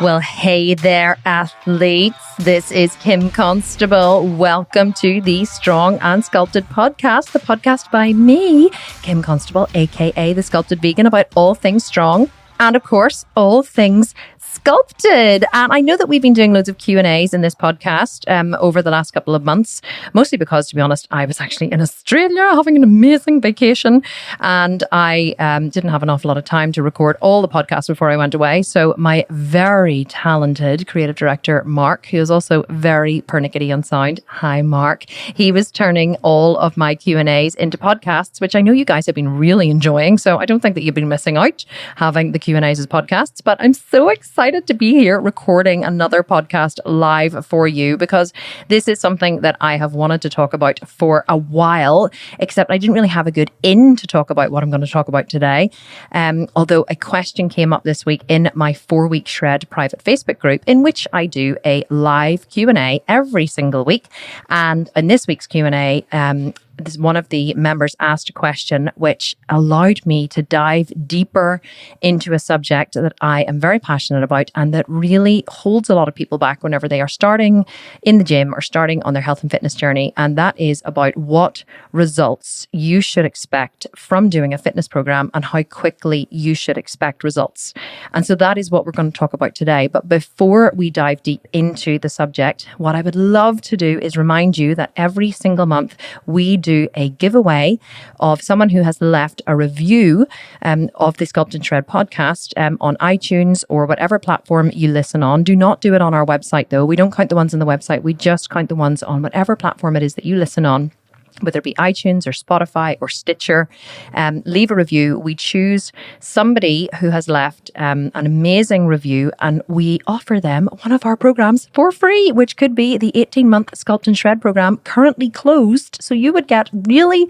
Well, hey there, athletes. This is Kim Constable. Welcome to the Strong and Sculpted podcast, the podcast by me, Kim Constable, aka the Sculpted Vegan, about all things strong and, of course, all things sculpted. And I know that we've been doing loads of Q&As in this podcast over the last couple of months, mostly because, to be honest, I was actually in Australia having an amazing vacation, and I didn't have an awful lot of time to record all the podcasts before I went away. So my very talented creative director, Mark, who is also very pernickety on sound, hi Mark, he was turning all of my Q&As into podcasts, which I know you guys have been really enjoying. So I don't think that you've been missing out having the Q&As as podcasts, but I'm so excited to be here recording another podcast live for you, because this is something that I have wanted to talk about for a while, except I didn't really have a good in to talk about what I'm going to talk about today. Although a question came up this week in my 4-week shred private Facebook group, in which I do a live Q&A every single week. And in this week's Q&A, one of the members asked a question which allowed me to dive deeper into a subject that I am very passionate about and that really holds a lot of people back whenever they are starting in the gym or starting on their health and fitness journey. And that is about what results you should expect from doing a fitness program and how quickly you should expect results. And so that is what we're going to talk about today. But before we dive deep into the subject, what I would love to do is remind you that every single month we do a giveaway of someone who has left a review of the Sculpt and Shred podcast on iTunes or whatever platform you listen on. Do not do it on our website though. We don't count the ones on the website. We just count the ones on whatever platform it is that you listen on, whether it be iTunes or Spotify or Stitcher. Leave a review. We choose somebody who has left an amazing review, and we offer them one of our programs for free, which could be the 18-month Sculpt and Shred program, currently closed. So you would get really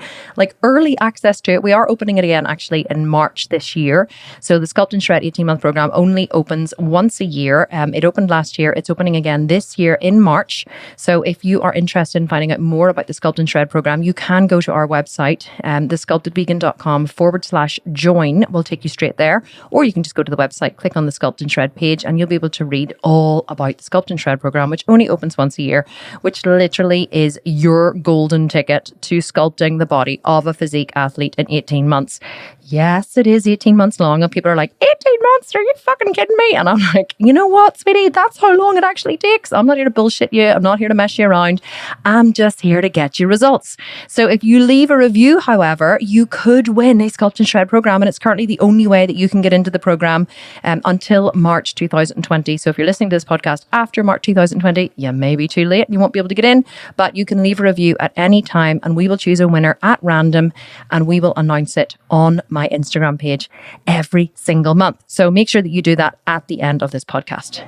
early access to it. We are opening it again actually in March this year. So the Sculpt and Shred 18-month program only opens once a year. It opened last year. It's opening again this year in March. So if you are interested in finding out more about the Sculpt and Shred program, you can go to our website, thesculptedvegan.com/join will take you straight there. Or you can just go to the website, click on the Sculpt and Shred page, and you'll be able to read all about the Sculpt and Shred program, which only opens once a year, which literally is your golden ticket to sculpting the body of a physique athlete in 18 months. Yes, it is 18 months long. And people are like, 18 months? Are you fucking kidding me? And I'm like, you know what, sweetie? That's how long it actually takes. I'm not here to bullshit you. I'm not here to mess you around. I'm just here to get you results. So if you leave a review, however, you could win a Sculpt and Shred program. And it's currently the only way that you can get into the program until March 2020. So if you're listening to this podcast after March 2020, you may be too late. You won't be able to get in, but you can leave a review at any time and we will choose a winner at random and we will announce it on my Instagram page every single month. So make sure that you do that at the end of this podcast.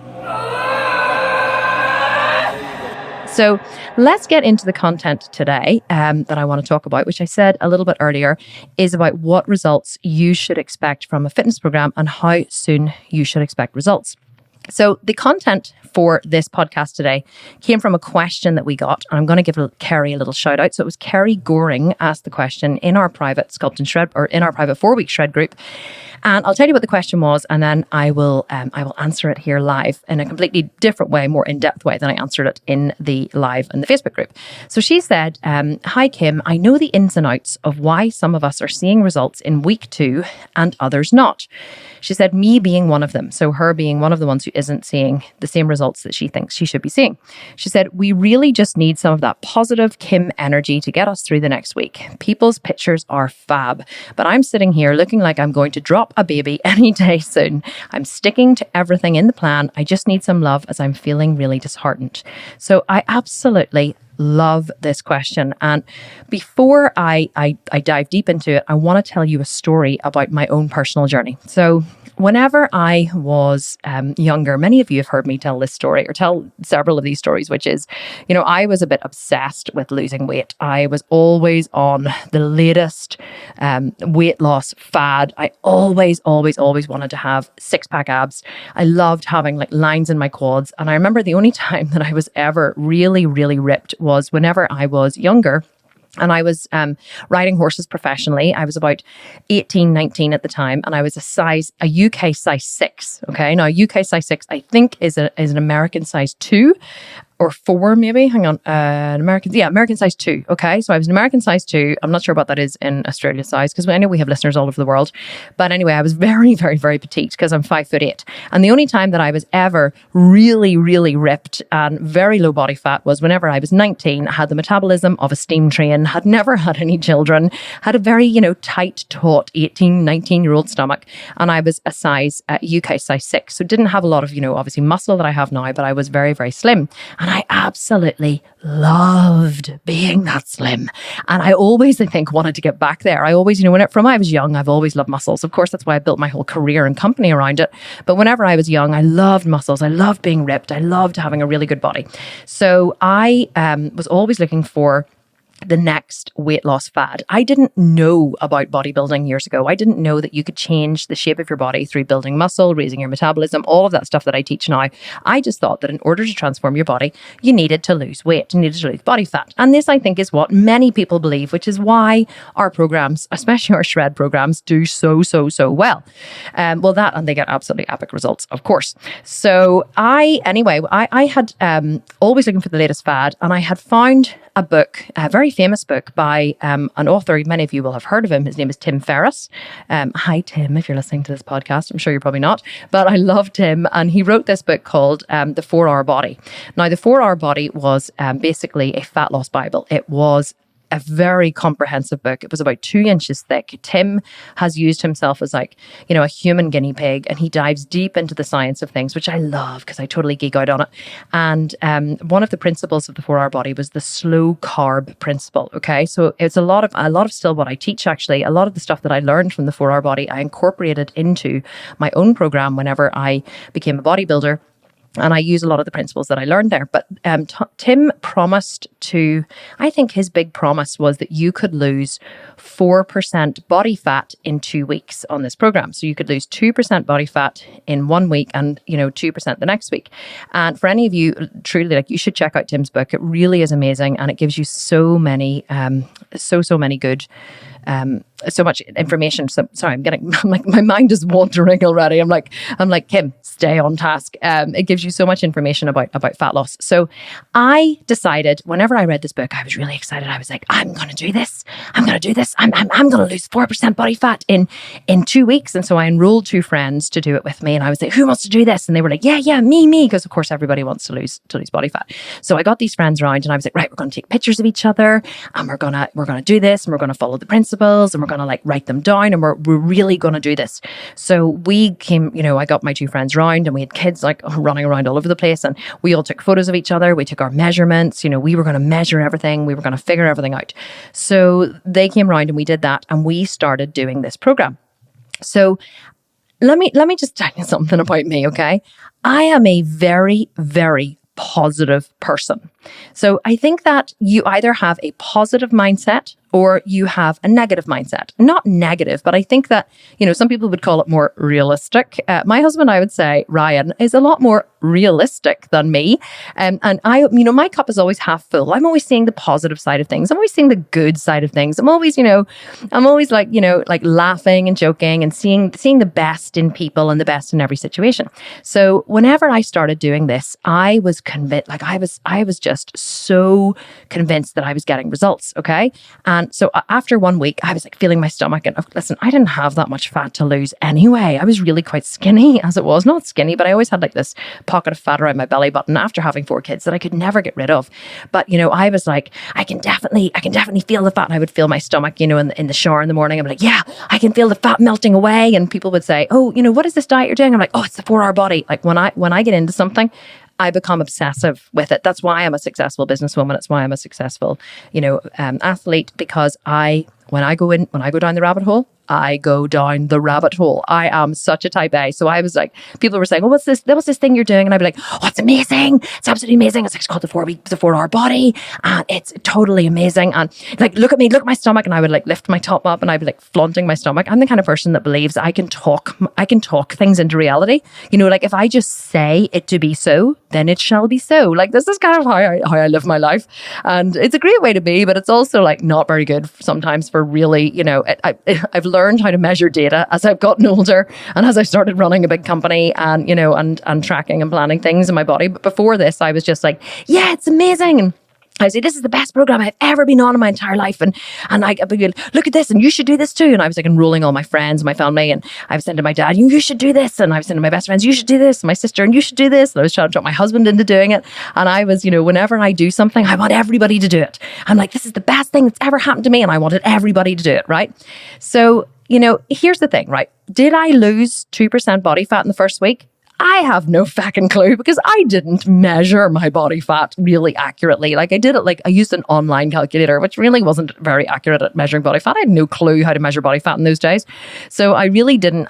So let's get into the content today that I want to talk about, which I said a little bit earlier, is about what results you should expect from a fitness program and how soon you should expect results. So the content for this podcast today came from a question that we got, and I'm going to give Kerry a little shout out. So it was Kerry Goring asked the question in our private Sculpt and Shred, or in our private 4-week shred group. And I'll tell you what the question was, and then I will answer it here live in a completely different way, more in-depth way than I answered it in the live in the Facebook group. So she said, hi Kim, I know the ins and outs of why some of us are seeing results in week 2 and others not. She said, me being one of them. So her being one of the ones who isn't seeing the same results that she thinks she should be seeing. She said, we really just need some of that positive Kim energy to get us through the next week. People's pictures are fab, but I'm sitting here looking like I'm going to drop a baby any day soon. I'm sticking to everything in the plan. I just need some love as I'm feeling really disheartened. So I absolutely love this question. And before I dive deep into it, I want to tell you a story about my own personal journey. So whenever I was younger, many of you have heard me tell this story or tell several of these stories, which is, I was a bit obsessed with losing weight. I was always on the latest weight loss fad. I always wanted to have 6-pack abs. I loved having lines in my quads. And I remember the only time that I was ever really, really ripped was whenever I was younger. And I was riding horses professionally. I was about 18, 19 at the time, and I was a UK size 6. Okay, now UK size 6, I think, is an American size 2 or 4, maybe. Hang on, American size 2. Okay, so I was an American size 2. I'm not sure what that is in Australia size, because I know we have listeners all over the world. But anyway, I was very, very, very petite because I'm 5'8". And the only time that I was ever really, really ripped and very low body fat was whenever I was 19, had the metabolism of a steam train, had never had any children, had a very, tight, taut 18, 19-year-old stomach. And I was a UK size 6. So didn't have a lot of, obviously muscle that I have now, but I was very, very slim. And I absolutely loved being that slim. And I always, I think, wanted to get back there. I always, from I was young, I've always loved muscles. Of course, that's why I built my whole career and company around it. But whenever I was young, I loved muscles. I loved being ripped. I loved having a really good body. So I was always looking for the next weight loss fad. I didn't know about bodybuilding years ago. I didn't know that you could change the shape of your body through building muscle, raising your metabolism, all of that stuff that I teach now. I just thought that in order to transform your body, you needed to lose weight, you needed to lose body fat. And this, I think, is what many people believe, which is why our programs, especially our shred programs, do so well. And they get absolutely epic results, of course. So I had always looking for the latest fad, and I had found a book, a very famous book by an author. Many of you will have heard of him. His name is Tim Ferriss. Hi, Tim, if you're listening to this podcast. I'm sure you're probably not, but I love Tim. And he wrote this book called The 4-Hour Body. Now, The 4-Hour Body was basically a fat loss Bible. It was a very comprehensive book. It was about 2 inches thick. Tim has used himself as a human guinea pig, and he dives deep into the science of things, which I love because I totally geek out on it. And one of the principles of the 4-Hour Body was the slow carb principle. Okay, so it's a lot of still what I teach. Actually, a lot of the stuff that I learned from the 4-Hour Body, I incorporated into my own program whenever I became a bodybuilder. And I use a lot of the principles that I learned there. But Tim promised I think his big promise was that you could lose 4% body fat in 2 weeks on this program. So you could lose 2% body fat in 1 week and, 2% the next week. And for any of you, truly, you should check out Tim's book. It really is amazing. And it gives you so many, so many good so much information. So sorry, my mind is wandering already. I'm like, Kim, stay on task. It gives you so much information about fat loss. So I decided whenever I read this book, I was really excited. I was like, I'm going to do this. I'm going to do this. I'm going to lose 4% body fat in 2 weeks. And so I enrolled 2 friends to do it with me. And I was like, who wants to do this? And they were like, yeah, me. Because of course everybody wants to lose body fat. So I got these friends around and I was like, right, we're going to take pictures of each other and we're going to do this and we're going to follow the principles and we're going to write them down and we're really going to do this. So we came, I got my 2 friends round and we had kids running around all over the place and we all took photos of each other. We took our measurements, we were going to measure everything. We were going to figure everything out. So they came round and we did that and we started doing this program. So let me just tell you something about me, okay? I am a very, very positive person. So I think that you either have a positive mindset or you have a negative mindset. Not negative, but I think that, some people would call it more realistic. My husband, I would say, Ryan, is a lot more realistic than me. And I, my cup is always half full. I'm always seeing the positive side of things. I'm always seeing the good side of things. I'm always laughing and joking and seeing the best in people and the best in every situation. So whenever I started doing this, I was convinced, I was just so convinced that I was getting results. Okay. And so after 1 week, I was feeling my stomach and listen, I didn't have that much fat to lose anyway. I was really quite skinny as it was, not skinny, but I always had this pocket of fat around my belly button after having 4 kids that I could never get rid of. But, I was like, I can definitely feel the fat. And I would feel my stomach, in the shower in the morning. I'm like, yeah, I can feel the fat melting away. And people would say, oh, what is this diet you're doing? I'm like, oh, it's the 4-hour body. When I get into something, I become obsessive with it. That's why I'm a successful businesswoman. It's why I'm a successful, athlete, because when I go down the rabbit hole, I go down the rabbit hole. I am such a type A. So I was like, people were saying, oh, what's this thing you're doing? And I'd be like, oh, it's amazing. It's absolutely amazing. It's called the 4-hour body. And it's totally amazing. And like, look at me, look at my stomach. And I would like lift my top up and I'd be like flaunting my stomach. I'm the kind of person that believes I can talk things into reality. You know, like if I just say it to be so, then it shall be so. Like this is kind of how I live my life. And it's a great way to be, but it's also like not very good sometimes for really, you know, I've learned how to measure data as I've gotten older and as I started running a big company and, you know, and tracking and planning things in my body. But before this, I was just like, yeah, it's amazing. And I say, this is the best program I've ever been on in my entire life. And I look at this and you should do this too. And I was like enrolling all my friends, my family. And I was saying to my dad, you should do this. And I was saying to my best friends, you should do this. And my sister, and you should do this. And I was trying to drop my husband into doing it. And I was, you know, whenever I do something, I want everybody to do it. I'm like, this is the best thing that's ever happened to me. And I wanted everybody to do it, right? So, you know, here's the thing, right? Did I lose 2% body fat in the first week? I have no fucking clue because I didn't measure my body fat really accurately. Like I did it, like I used an online calculator, which really wasn't very accurate at measuring body fat. I had no clue how to measure body fat in those days. So I really didn't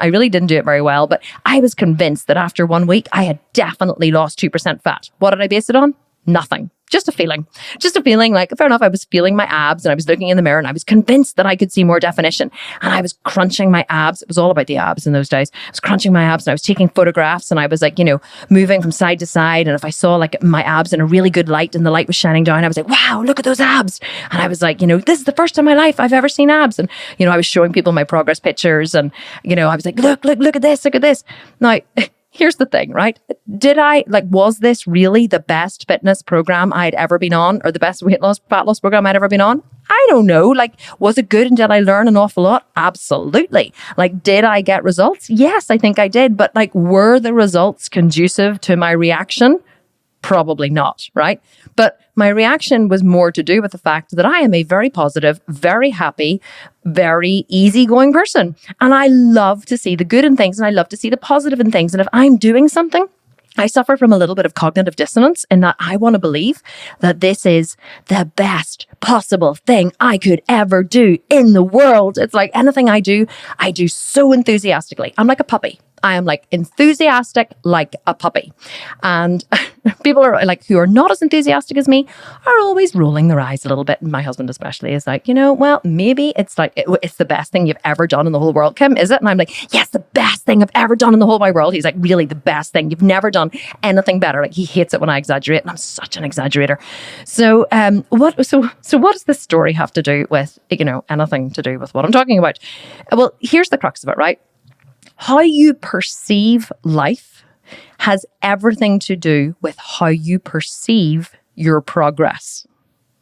do it very well. But I was convinced that after 1 week, I had definitely lost 2% fat. What did I base it on? Nothing. Just a feeling like, fair enough, I was feeling my abs and I was looking in the mirror and I was convinced that I could see more definition and I was crunching my abs. It was all about the abs in those days. I was crunching my abs and I was taking photographs and I was like, you know, moving from side to side. And if I saw like my abs in a really good light and the light was shining down, I was like, wow, look at those abs. And I was like, you know, this is the first time in my life I've ever seen abs. And, you know, I was showing people my progress pictures and, you know, I was like, look at this, look at this. Now, here's the thing, right? Was this really the best fitness program I'd ever been on or the best fat loss program I'd ever been on? I don't know. Like, was it good and did I learn an awful lot? Absolutely. Like, did I get results? Yes, I think I did. But like, were the results conducive to my reaction? Probably not, right? But my reaction was more to do with the fact that I am a very positive, very happy, very easygoing person. And I love to see the good in things and I love to see the positive in things. And if I'm doing something, I suffer from a little bit of cognitive dissonance in that I want to believe that this is the best possible thing I could ever do in the world. It's like anything I do so enthusiastically. I'm like a puppy. I am like enthusiastic like a puppy. And people are like, who are not as enthusiastic as me are always rolling their eyes a little bit. And my husband especially is like, you know, well, maybe it's like, it's the best thing you've ever done in the whole world. Kim, is it? And I'm like, yes, the best thing I've ever done in the whole wide world. He's like, really the best thing. You've never done anything better. Like he hates it when I exaggerate and I'm such an exaggerator. So, what does this story have to do with, you know, anything to do with what I'm talking about? Well, here's the crux of it, right? How you perceive life has everything to do with how you perceive your progress.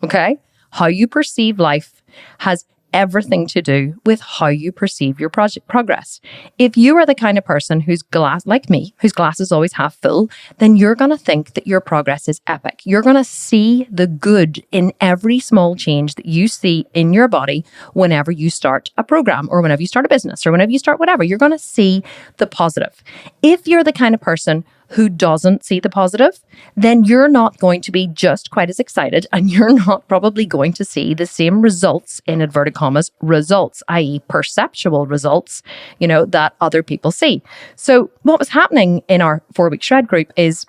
Okay? How you perceive life has everything to do with how you perceive your progress. If you are the kind of person whose like me, whose glass is always half full, then you're going to think that your progress is epic. You're going to see the good in every small change that you see in your body whenever you start a program or whenever you start a business or whenever you start whatever. You're going to see the positive. If you're the kind of person who doesn't see the positive, then you're not going to be just quite as excited and you're not probably going to see the same results, in inverted commas, results, i.e. perceptual results, you know, that other people see. So what was happening in our 4-week shred group is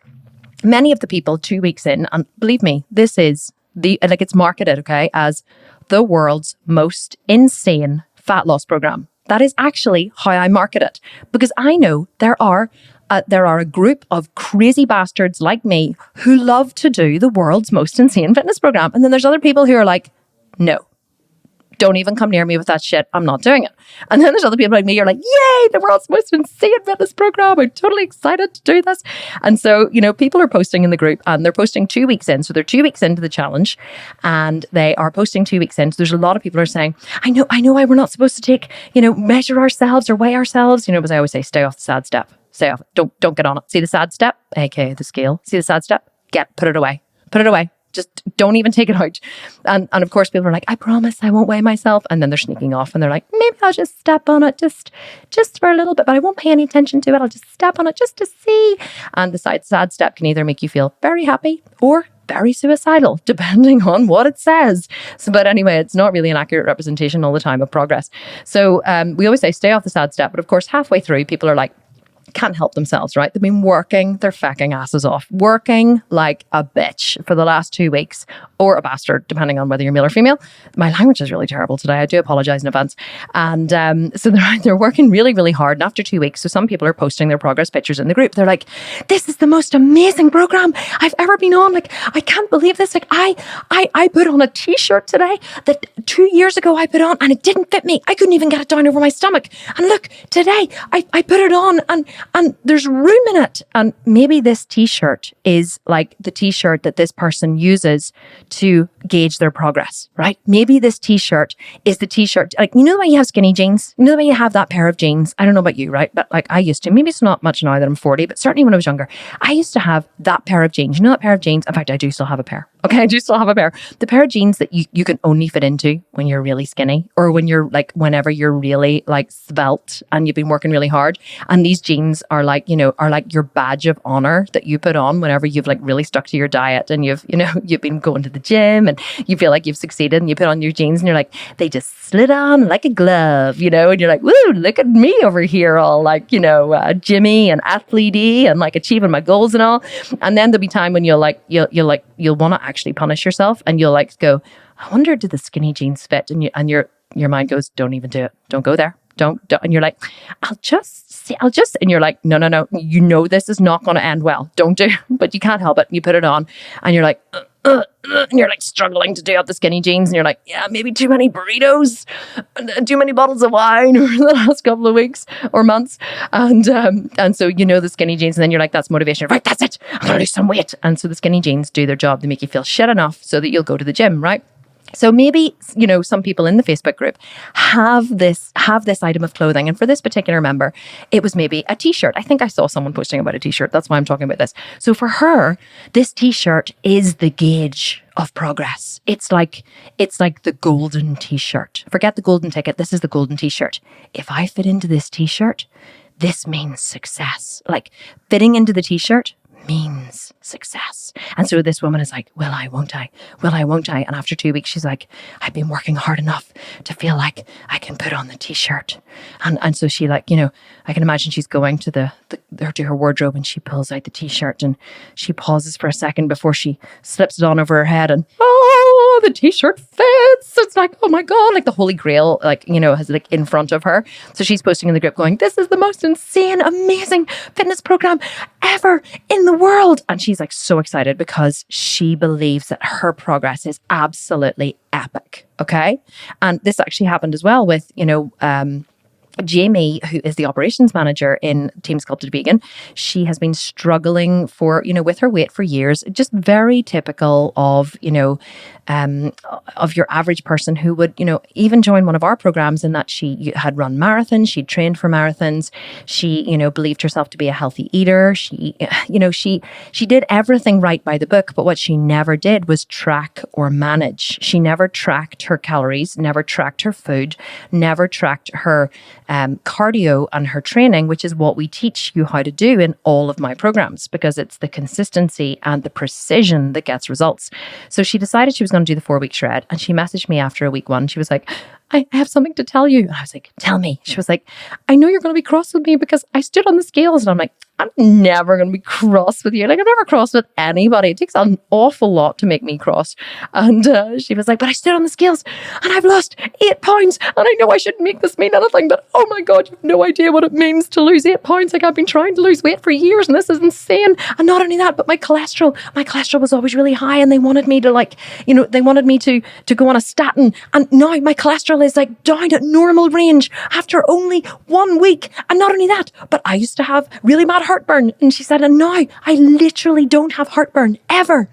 many of the people 2 weeks in, and believe me, this is it's marketed, okay, as the world's most insane fat loss program. That is actually how I market it because I know there are a group of crazy bastards like me who love to do the world's most insane fitness program. And then there's other people who are like, no, don't even come near me with that shit. I'm not doing it. And then there's other people like me who are like, yay, the world's most insane fitness program. I'm totally excited to do this. And so, you know, people are posting in the group and they're posting 2 weeks in. So they're 2 weeks into the challenge and they are posting 2 weeks in. So there's a lot of people who are saying, I know why we're not supposed to take, you know, measure ourselves or weigh ourselves, you know, as I always say, stay off the sad step. Stay off it. Don't get on it. See the sad step, aka the scale. See the sad step? Put it away. Put it away. Just don't even take it out. And of course people are like, I promise I won't weigh myself. And then they're sneaking off and they're like, maybe I'll just step on it just for a little bit, but I won't pay any attention to it. I'll just step on it just to see. And the sad step can either make you feel very happy or very suicidal, depending on what it says. So, but anyway, it's not really an accurate representation all the time of progress. So we always say stay off the sad step. But of course, halfway through, people are like, can't help themselves, right? They've been working their fucking asses off, working like a bitch for the last 2 weeks, or a bastard, depending on whether you're male or female. My language is really terrible today. I do apologize in advance. And so they're working really, really hard. And after 2 weeks, so some people are posting their progress pictures in the group. They're like, this is the most amazing program I've ever been on. Like, I can't believe this. Like, I put on a t-shirt today that 2 years ago I put on and it didn't fit me. I couldn't even get it down over my stomach. And look, today I put it on and there's room in it. And maybe this t-shirt is like the t-shirt that this person uses to gauge their progress, right? Maybe this t-shirt is the t-shirt, like, you know the way you have skinny jeans? You know the way you have that pair of jeans? I don't know about you, right? But like I used to, maybe it's not much now that I'm 40, but certainly when I was younger, I used to have that pair of jeans. You know that pair of jeans? In fact, I do still have a pair. Okay, I do still have a pair. The pair of jeans that you can only fit into when you're really skinny, or when you're like, whenever you're really like svelte and you've been working really hard. And these jeans are like, you know, are like your badge of honor that you put on whenever you've like really stuck to your diet and you've been going to the gym and you feel like you've succeeded, and you put on your jeans and you're like, they just slid on like a glove, you know, and you're like, woo, look at me over here, all like, you know, Jimmy and athlete-y and like achieving my goals and all. And then there'll be time when you'll want to actually punish yourself, and you'll like go, I wonder, did the skinny jeans fit? And your mind goes, don't even do it. Don't go there. Don't. And you're like, I'll just, and you're like, no. You know, this is not going to end well. Don't do, but you can't help it. You put it on and you're like, and you're like struggling to do out the skinny jeans, and you're like, yeah, maybe too many burritos, too many bottles of wine over the last couple of weeks or months, and so you know the skinny jeans, and then you're like, that's motivation, right? That's it. I'm gonna lose some weight, and so the skinny jeans do their job. They make you feel shit enough so that you'll go to the gym, right? So maybe, you know, some people in the Facebook group have this item of clothing. And for this particular member, it was maybe a t-shirt. I think I saw someone posting about a t-shirt. That's why I'm talking about this. So for her, this t-shirt is the gauge of progress. It's like the golden t-shirt. Forget the golden ticket. This is the golden t-shirt. If I fit into this t-shirt, this means success. Like, fitting into the t-shirt means success. And so this woman is like, will I, won't I? Will I, won't I? And after 2 weeks, she's like, I've been working hard enough to feel like I can put on the t-shirt. And so she, like, you know, I can imagine she's going to her wardrobe, and she pulls out the t-shirt, and she pauses for a second before she slips it on over her head, and oh, the t-shirt fits. It's like, oh my God, like the Holy Grail, like, you know, has like in front of her. So she's posting in the group going, this is the most insane, amazing fitness program ever in the world. And she's like so excited because she believes that her progress is absolutely epic. Okay. And this actually happened as well with, you know, Jamie, who is the operations manager in Team Sculpted Vegan. She has been struggling with her weight for years. Just very typical of, of your average person who would, even join one of our programs, in that she had run marathons, she'd trained for marathons. She, believed herself to be a healthy eater. She, she did everything right by the book, but what she never did was track or manage. She never tracked her calories, never tracked her food, never tracked her cardio and her training, which is what we teach you how to do in all of my programs, because it's the consistency and the precision that gets results. So she decided she was going to do the 4-week shred, and she messaged me after week 1. She was like, I have something to tell you. And I was like, tell me. She was like, I know you're going to be cross with me because I stood on the scales. And I'm like, I'm never going to be cross with you. Like, I'm never cross with anybody. It takes an awful lot to make me cross. And she was like, but I stood on the scales and I've lost 8 pounds. And I know I shouldn't make this mean anything, but oh my God, you have no idea what it means to lose 8 pounds. Like, I've been trying to lose weight for years and this is insane. And not only that, but my cholesterol was always really high, and they wanted me to they wanted me to go on a statin. And now my cholesterol is like down at normal range after only 1 week. And not only that, but I used to have really bad heartburn. And she said, and now I literally don't have heartburn ever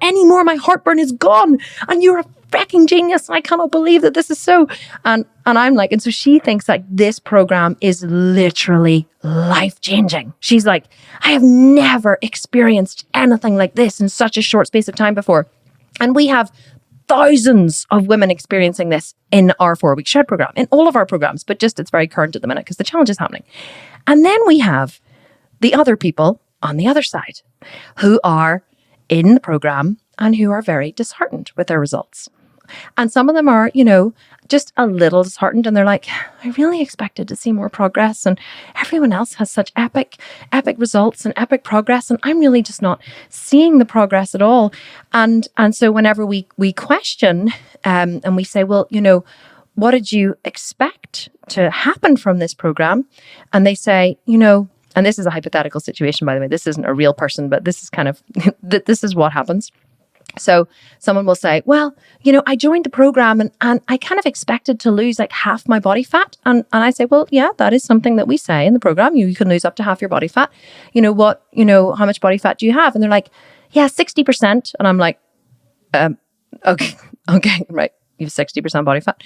anymore. My heartburn is gone. And you're a freaking genius. I cannot believe that this is so. And I'm like, and so she thinks that this program is literally life-changing. She's like, I have never experienced anything like this in such a short space of time before. And we have thousands of women experiencing this in our 4-week shred program, in all of our programs, but just it's very current at the minute because the challenge is happening. And then we have the other people on the other side who are in the program and who are very disheartened with their results. And some of them are, just a little disheartened, and they're like, I really expected to see more progress, and everyone else has such epic results and epic progress, and I'm really just not seeing the progress at all. And so whenever we question and we say, well, what did you expect to happen from this program? And they say, and this is a hypothetical situation, by the way, this isn't a real person, but this is kind of, this is what happens. So someone will say, well, I joined the program and I kind of expected to lose like half my body fat. And I say, well, yeah, that is something that we say in the program. You can lose up to half your body fat. How much body fat do you have? And they're like, yeah, 60%. And I'm like, okay, right. You have 60% body fat.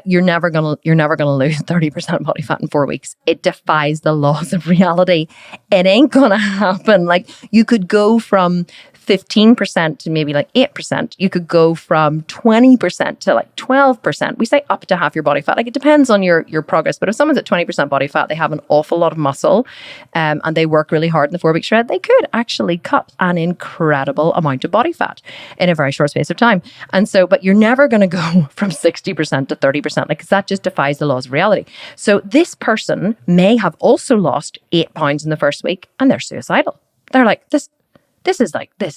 You're never gonna lose 30% body fat in 4 weeks. It defies the laws of reality. It ain't gonna happen. Like, you could go from 15% to maybe like 8%. You could go from 20% to like 12%. We say up to half your body fat. Like, it depends on your progress. But if someone's at 20% body fat, they have an awful lot of muscle, and they work really hard in the 4-week shred, they could actually cut an incredible amount of body fat in a very short space of time. And so, but you're never going to go from 60% to 30%, because that just defies the laws of reality. So this person may have also lost 8 pounds in the first week, and they're suicidal. They're like, this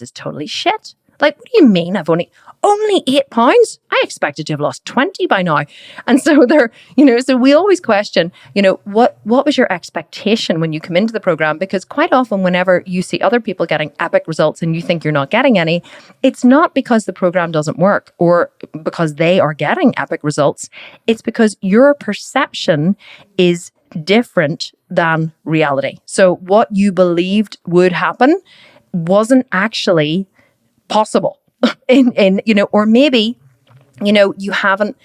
is totally shit. Like, what do you mean I've only 8 pounds? I expected to have lost 20 by now. And so so we always question, what was your expectation when you come into the program? Because quite often whenever you see other people getting epic results and you think you're not getting any, it's not because the program doesn't work or because they are getting epic results. It's because your perception is different than reality. So what you believed would happen wasn't actually possible or maybe, you haven't,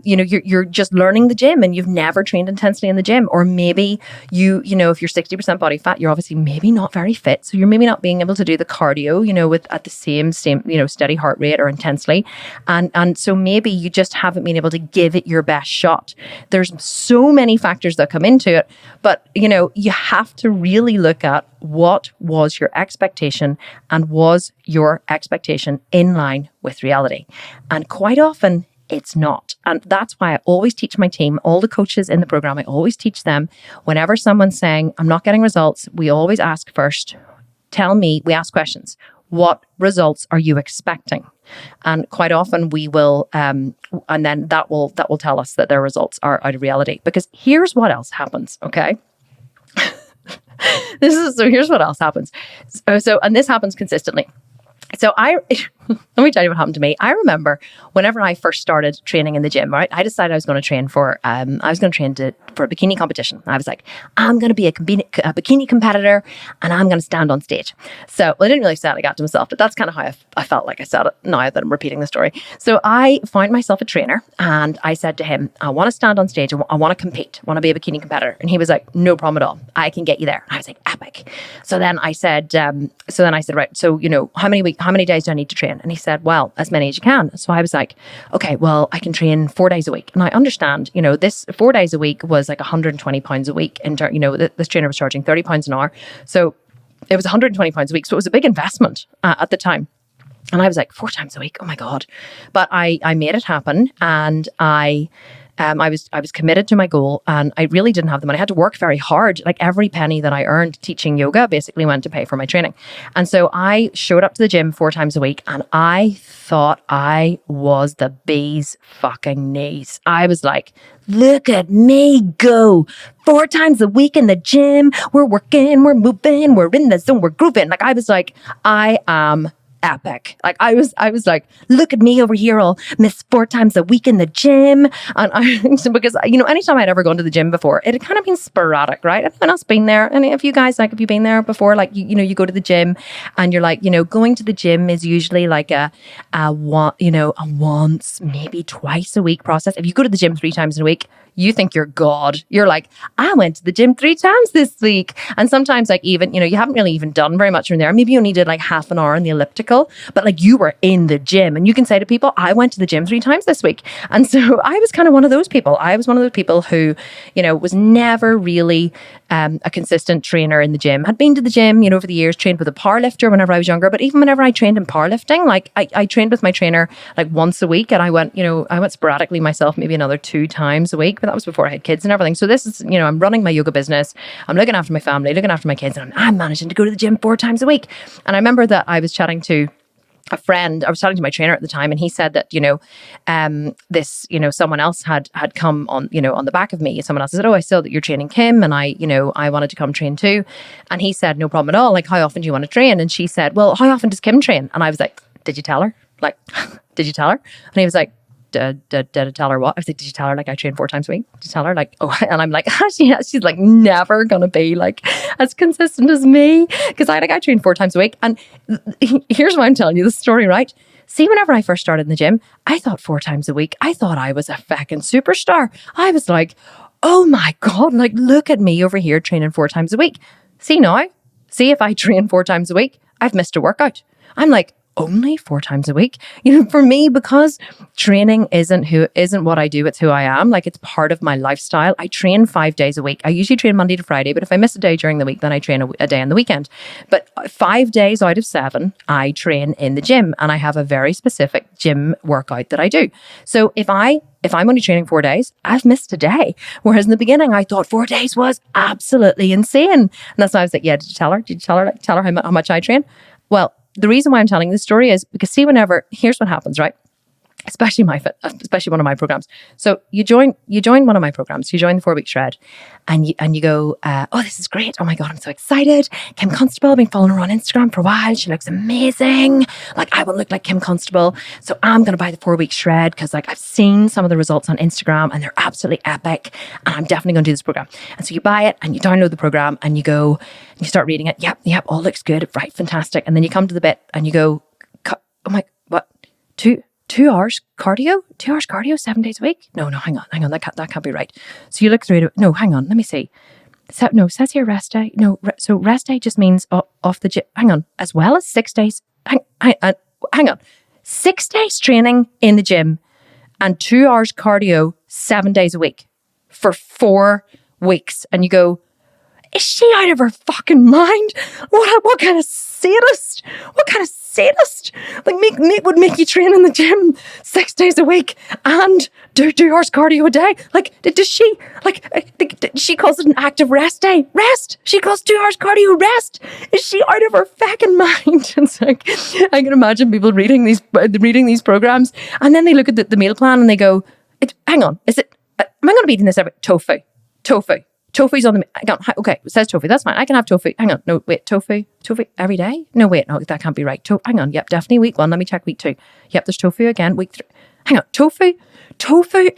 you're just learning the gym and you've never trained intensely in the gym. Or maybe if you're 60% body fat, you're obviously maybe not very fit. So you're maybe not being able to do the cardio, at the same, steady heart rate or intensely. And so maybe you just haven't been able to give it your best shot. There's so many factors that come into it, but you have to really look at what was your expectation and was your expectation in line with reality. And quite often it's not. And that's why I always teach my team, all the coaches in the program, I always teach them, whenever someone's saying, I'm not getting results, we always ask first, we ask questions. What results are you expecting? And quite often we will, and then that will tell us that their results are out of reality. Because here's what else happens, okay? Here's what else happens. And this happens consistently. So let me tell you what happened to me. I remember whenever I first started training in the gym, right? I decided I was going to train for a bikini competition. I was like, I'm going to be a bikini competitor and I'm going to stand on stage. So I didn't really say it, I got to myself, but that's kind of how I felt like I said it now that I'm repeating the story. So I found myself a trainer and I said to him, I want to stand on stage. I want to compete. I want to be a bikini competitor. And he was like, no problem at all. I can get you there. I was like, epic. So then I said, right. So, how many days do I need to train? And he said, well, as many as you can. So I was like, okay, well, I can train 4 days a week. And I understand, this 4 days a week was like 120 pounds a week. This trainer was charging 30 pounds an hour. So it was 120 pounds a week. So it was a big investment at the time. And I was like, 4 times a week. Oh my God. But I made it happen. And I was committed to my goal and I really didn't have the money. I had to work very hard. Like every penny that I earned teaching yoga basically went to pay for my training. And so I showed up to the gym 4 times a week and I thought I was the bee's fucking knees. I was like, look at me go 4 times a week in the gym. We're working, we're moving, we're in the zone, we're grooving. Like I was like, I am epic. Like I was like, look at me over here, I'll miss 4 times a week in the gym. And because anytime I'd ever gone to the gym before, it had kind of been sporadic, right? Everyone else been there. And if you guys, have you been there before? Like, you go to the gym and you're like, going to the gym is usually like a once, maybe twice a week process. If you go to the gym 3 times in a week, you think you're God. You're like, I went to the gym 3 times this week. And sometimes like even, you know, you haven't really even done very much from there. Maybe you only did like half an hour on the elliptical, but like you were in the gym, and you can say to people, I went to the gym 3 times this week. And so I was kind of one of those people. I was one of those people who, you know, was never really a consistent trainer in the gym. Had been to the gym, you know, over the years, trained with a powerlifter whenever I was younger. But even whenever I trained in powerlifting, like I trained with my trainer like once a week, and I went sporadically myself, maybe another 2 times a week. But that was before I had kids and everything. So this is, you know, I'm running my yoga business. I'm looking after my family, looking after my kids, and I'm managing to go to the gym 4 times a week. And I remember that I was chatting to a friend, I was talking to my trainer at the time, and he said that, you know, this, you know, someone else had come on, you know, on the back of me. Someone else said, oh, I saw that you're training Kim, and I wanted to come train too. And he said, no problem at all. Like, how often do you want to train? And she said, well, how often does Kim train? And I was like, did you tell her? Like, did you tell her? And he was like, did I tell her what? I was like, did you tell her like I train 4 times a week? Did you tell her like, oh, and I'm like, she's like never gonna be like as consistent as me, because I train 4 times a week. And here's why I'm telling you this story, right? See, whenever I first started in the gym, I thought 4 times a week, I thought I was a fucking superstar. I was like, oh my God, like look at me over here training 4 times a week. See now, see if I train 4 times a week, I've missed a workout. I'm like, only 4 times a week, you know, for me, because training isn't what I do, it's who I am. Like, it's part of my lifestyle. I train 5 days a week. I usually train Monday to Friday, but if I miss a day during the week, then I train a day on the weekend. But 5 days out of 7, I train in the gym, and I have a very specific gym workout that I do. So if I'm only training 4 days, I've missed a day. Whereas in the beginning, I thought 4 days was absolutely insane. And that's why I was like, yeah, did you tell her? Did you tell her? Like, tell her how much I train? Well, the reason why I'm telling this story is because, see, here's what happens, right? Especially one of my programs. So you join one of my programs, you join the 4-week shred, and you go, oh, this is great. Oh my God, I'm so excited. Kim Constable, I've been following her on Instagram for a while. She looks amazing. Like, I will look like Kim Constable. So I'm going to buy the 4-week shred because like I've seen some of the results on Instagram and they're absolutely epic. And I'm definitely going to do this program. And so you buy it and you download the program and you go, and you start reading it. Yep, all looks good. Right, fantastic. And then you come to the bit and you go, oh my, what? 2 hours cardio? 2 hours cardio 7 days a week? No, hang on. That can't be right. So you look through it. No, hang on. Let me see. No, it says here rest day. No, so rest day just means off the gym. Hang on. As well as 6 days. Hang on. 6 days training in the gym and 2 hours cardio 7 days a week for 4 weeks. And you go, is she out of her fucking mind? What kind of sadist? What kind of sadist? Like, would make you train in the gym 6 days a week and do 2 hours cardio a day? Like, does she, like, she calls it an active rest day. Rest! She calls 2 hours cardio rest! Is she out of her fucking mind? It's like, I can imagine people reading these programs, and then they look at the meal plan and they go, hang on, am I going to be eating this every, tofu. Tofu's on the, okay, it says tofu, that's fine. I can have tofu. Hang on, no, wait, tofu every day? No, wait, no, that can't be right. Hang on, yep, definitely week 1. Let me check week 2. Yep, there's tofu again, week 3. Hang on, tofu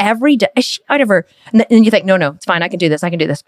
every day. Is she out of her? And then you think, no, it's fine. I can do this.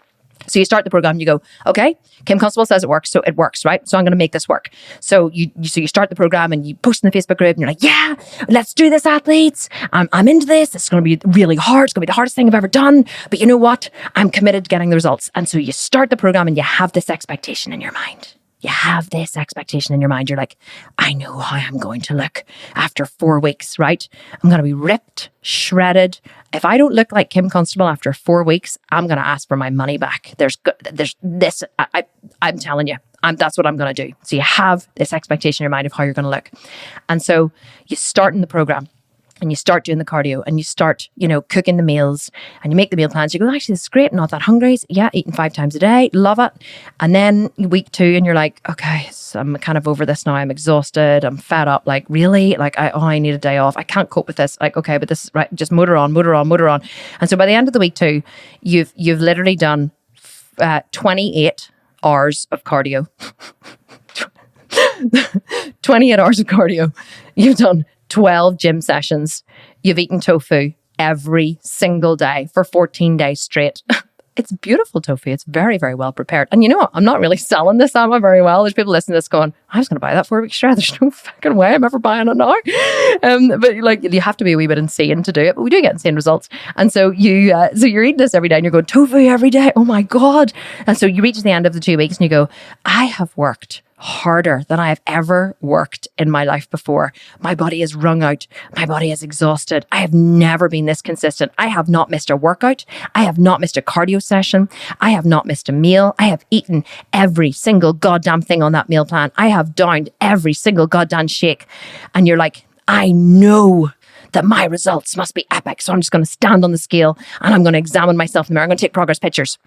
So you start the program, you go, okay, Kim Constable says it works, so it works, right? So I'm going to make this work. So you start the program and you post in the Facebook group and you're like, yeah, let's do this, athletes. I'm into this. It's going to be really hard. It's going to be the hardest thing I've ever done. But you know what? I'm committed to getting the results. And so you start the program and you have this expectation in your mind. You're like, I know how I'm going to look after 4 weeks, right? I'm going to be ripped, shredded. If I don't look like Kim Constable after 4 weeks, I'm going to ask for my money back. There's this, I'm telling you, that's what I'm going to do. So you have this expectation in your mind of how you're going to look. And so you start in the program. And you start doing the cardio and you start, cooking the meals and you make the meal plans. You go, actually, this is great. I'm not that hungry. So, yeah, eating 5 times a day. Love it. And then week 2 and you're like, okay, so I'm kind of over this now. I'm exhausted. I'm fed up. Like, really? Like, I need a day off. I can't cope with this. Like, okay, but this is right. Just motor on. And so by the end of the week 2, you've literally done 28 hours of cardio. 28 hours of cardio. You've done 12 gym sessions. You've eaten tofu every single day for 14 days straight. It's beautiful tofu. It's very, very well prepared. And you know what? I'm not really selling this Alma very well. There's people listening to this going, I was going to buy that 4 week shred. There's no fucking way I'm ever buying it now. But like, you have to be a wee bit insane to do it. But we do get insane results. And so you're eating this every day and you're going, tofu every day. Oh my God. And so you reach the end of the 2 weeks and you go, I have worked harder than I have ever worked in my life before. My body is wrung out. My body is exhausted. I have never been this consistent. I have not missed a workout. I have not missed a cardio session. I have not missed a meal. I have eaten every single goddamn thing on that meal plan. I have downed every single goddamn shake. And you're like, I know that my results must be epic. So I'm just going to stand on the scale and I'm going to examine myself in the mirror. I'm going to take progress pictures.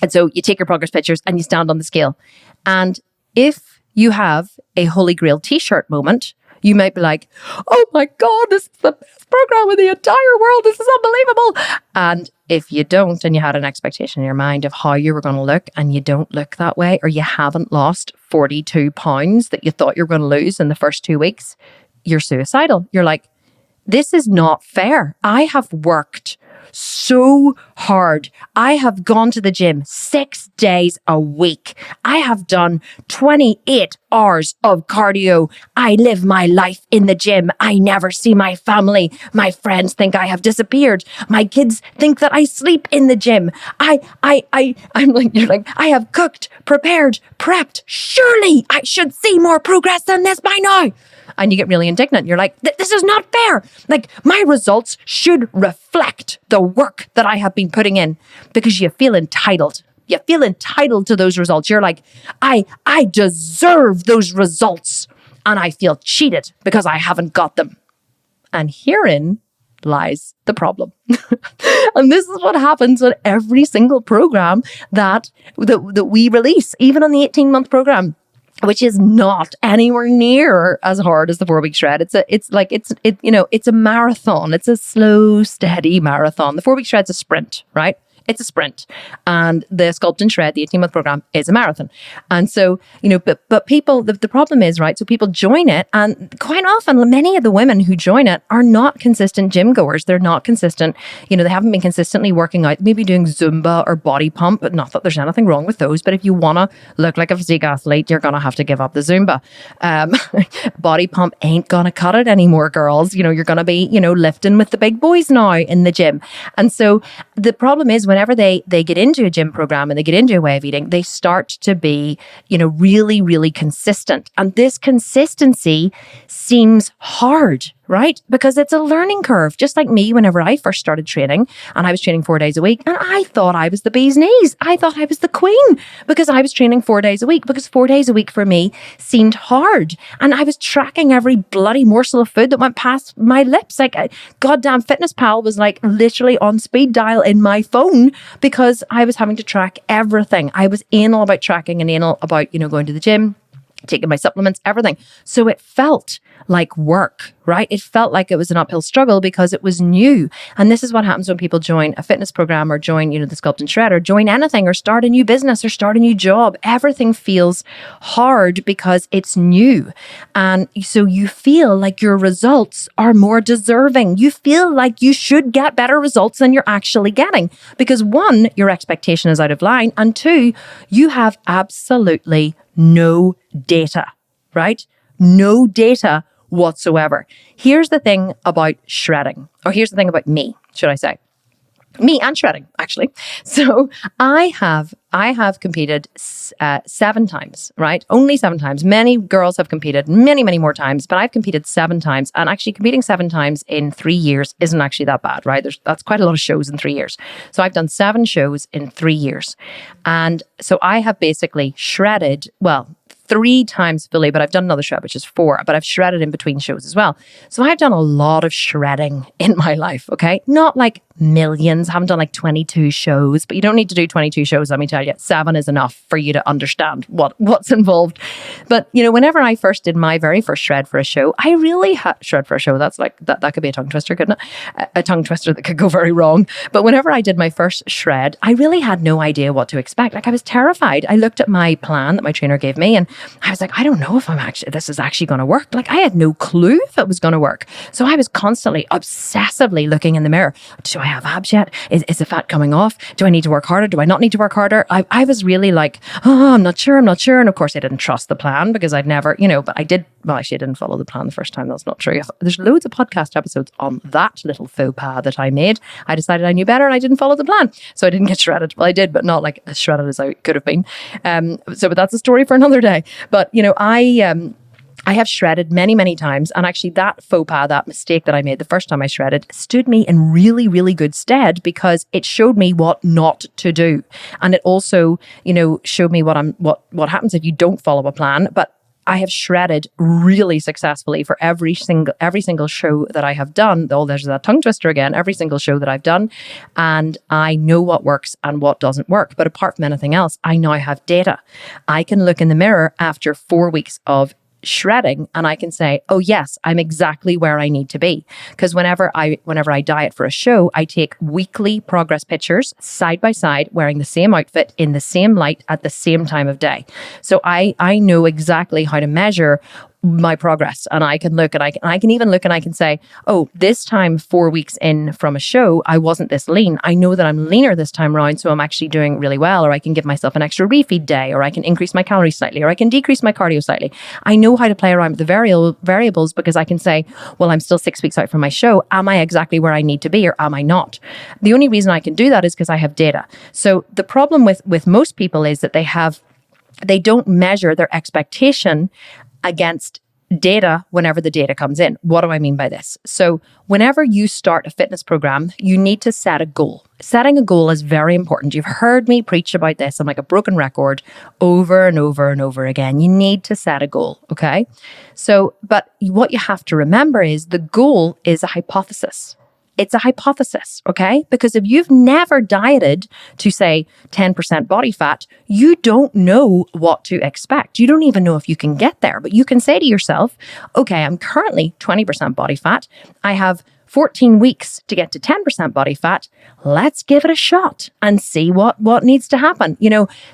And so you take your progress pictures and you stand on the scale. And if you have a Holy Grail t-shirt moment, you might be like, oh my God, this is the best program in the entire world. This is unbelievable. And if you don't, and you had an expectation in your mind of how you were going to look and you don't look that way, or you haven't lost 42 pounds that you thought you were going to lose in the first 2 weeks, you're suicidal. You're like, this is not fair. I have worked so hard. I have gone to the gym 6 days a week. I have done 28 hours of cardio. I live my life in the gym. I never see my family. My friends think I have disappeared. My kids think that I sleep in the gym. I'm like, you're like, I have cooked, prepared, prepped. Surely I should see more progress than this by now. And you get really indignant. You're like, this is not fair. Like, my results should reflect the work that I have been putting in, because you feel entitled. You feel entitled to those results. You're like, I deserve those results. And I feel cheated because I haven't got them. And herein lies the problem. And this is what happens with every single program that we release, even on the 18-month program, which is not anywhere near as hard as the 4 week shred. It's a marathon. It's a slow, steady marathon. The 4 week shred's a sprint, right? It's a sprint. And the Sculpt and Shred, the 18-month program, is a marathon. And so, but people, the problem is, right, so people join it, and quite often, many of the women who join it are not consistent gym goers. They're not consistent, they haven't been consistently working out, maybe doing Zumba or body pump, but not that there's anything wrong with those. But if you want to look like a physique athlete, you're going to have to give up the Zumba. Body pump ain't going to cut it anymore, girls. You're going to be, lifting with the big boys now in the gym. And so the problem is, whenever they get into a gym program and they get into a way of eating, they start to be, really, really consistent. And this consistency seems hard, right? Because it's a learning curve. Just like me, whenever I first started training, and I was training 4 days a week, and I thought I was the bee's knees. I thought I was the queen because I was training 4 days a week, because 4 days a week for me seemed hard. And I was tracking every bloody morsel of food that went past my lips. Like, goddamn FitnessPal was like literally on speed dial in my phone, because I was having to track everything. I was anal about tracking and anal about, going to the gym, taking my supplements, everything. So it felt like work, right? It felt like it was an uphill struggle because it was new. And this is what happens when people join a fitness program or join, the Sculpt and Shred, or join anything, or start a new business or start a new job. Everything feels hard because it's new. And so you feel like your results are more deserving. You feel like you should get better results than you're actually getting, because one, your expectation is out of line, and two, you have absolutely no data, right? No data whatsoever. Here's the thing about shredding, or here's the thing about me, should I say. Me and shredding, actually. So I have competed 7 times, right? Only 7 times. Many girls have competed many, many more times, but I've competed 7 times. And actually competing 7 times in 3 years isn't actually that bad, right? That's quite a lot of shows in 3 years. So I've done 7 shows in 3 years. And so I have basically shredded, 3 times fully, but I've done another shred, which is 4, but I've shredded in between shows as well. So I've done a lot of shredding in my life, okay? Not like millions, I haven't done like 22 shows, but you don't need to do 22 shows, let me tell you. 7 is enough for you to understand what's involved. But, whenever I first did my very first shred for a show, I really had shred for a show. That's like, that could be a tongue twister, couldn't it? A tongue twister that could go very wrong. But whenever I did my first shred, I really had no idea what to expect. Like, I was terrified. I looked at my plan that my trainer gave me, and I was like, I don't know if this is actually going to work. Like, I had no clue if it was going to work. So I was constantly, obsessively looking in the mirror. Do I have abs yet? Is the fat coming off? Do I need to work harder? Do I not need to work harder? I was really like, I'm not sure. And of course I didn't trust the plan because I'd never, but I did, well, actually I didn't follow the plan the first time. That's not true. There's loads of podcast episodes on that little faux pas that I made. I decided I knew better and I didn't follow the plan. So I didn't get shredded. Well, I did, but not like as shredded as I could have been. But that's a story for another day. But, I have shredded many, many times. And actually that faux pas, that mistake that I made the first time I shredded stood me in really, really good stead because it showed me what not to do. And it also, showed me what happens if you don't follow a plan. But I have shredded really successfully for every single show that I have done. Oh, there's that tongue twister again. Every single show that I've done. And I know what works and what doesn't work. But apart from anything else, I now have data. I can look in the mirror after 4 weeks of shredding and I can say, oh yes, I'm exactly where I need to be. Because whenever I diet for a show, I take weekly progress pictures side by side, wearing the same outfit in the same light at the same time of day. So I know exactly how to measure my progress, and I can look and I can even look and I can say, oh, this time 4 weeks in from a show, I wasn't this lean. I know that I'm leaner this time around, so I'm actually doing really well, or I can give myself an extra refeed day, or I can increase my calories slightly, or I can decrease my cardio slightly. I know how to play around with the variables because I can say, well, I'm still 6 weeks out from my show. Am I exactly where I need to be or am I not? The only reason I can do that is because I have data. So the problem with most people is that they don't measure their expectation against data whenever the data comes in. What do I mean by this? So whenever you start a fitness program, you need to set a goal. Setting a goal is very important. You've heard me preach about this. I'm like a broken record over and over and over again. You need to set a goal, okay? So, but what you have to remember is the goal is a hypothesis. It's a hypothesis, okay? Because if you've never dieted to, say, 10% body fat, you don't know what to expect. You don't even know if you can get there. But you can say to yourself, okay, I'm currently 20% body fat. I have 14 weeks to get to 10% body fat. Let's give it a shot and see what needs to happen.